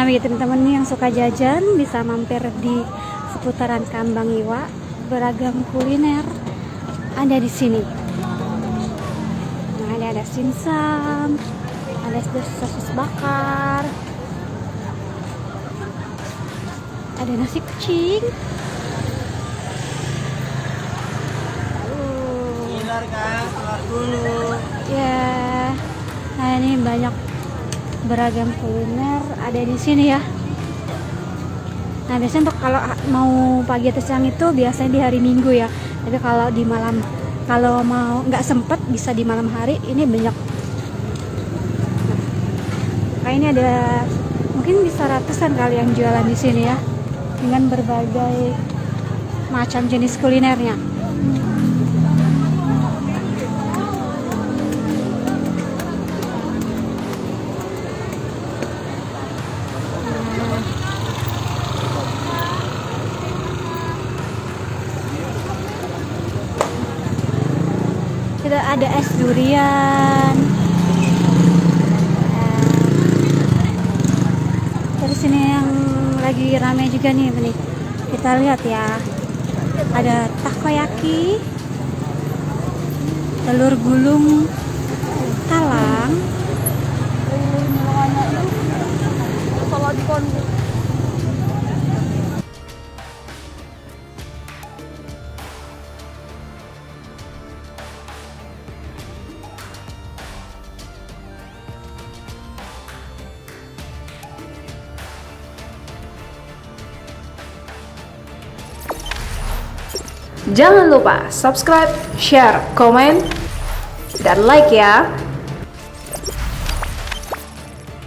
Nah, bagi teman-teman nih yang suka jajan bisa mampir di seputaran Kambang Iwa. Beragam kuliner ada di sini. Nah, ada simsam, ada sosis bakar, ada nasi kucing. Keluar dulu. Ya, nah ini banyak beragam kuliner ada di sini ya. Nah, biasanya untuk kalau mau pagi atau siang itu biasanya di hari Minggu ya. Tapi kalau di malam, kalau mau nggak sempet bisa di malam hari, ini banyak. Nah, ini ada mungkin bisa ratusan kali yang jualan di sini ya, dengan berbagai macam jenis kulinernya. Kita ada es durian. Terus sini yang lagi ramai juga nih, kita lihat ya. Ada takoyaki, telur gulung talang, Jangan lupa subscribe, share, komen, dan like ya.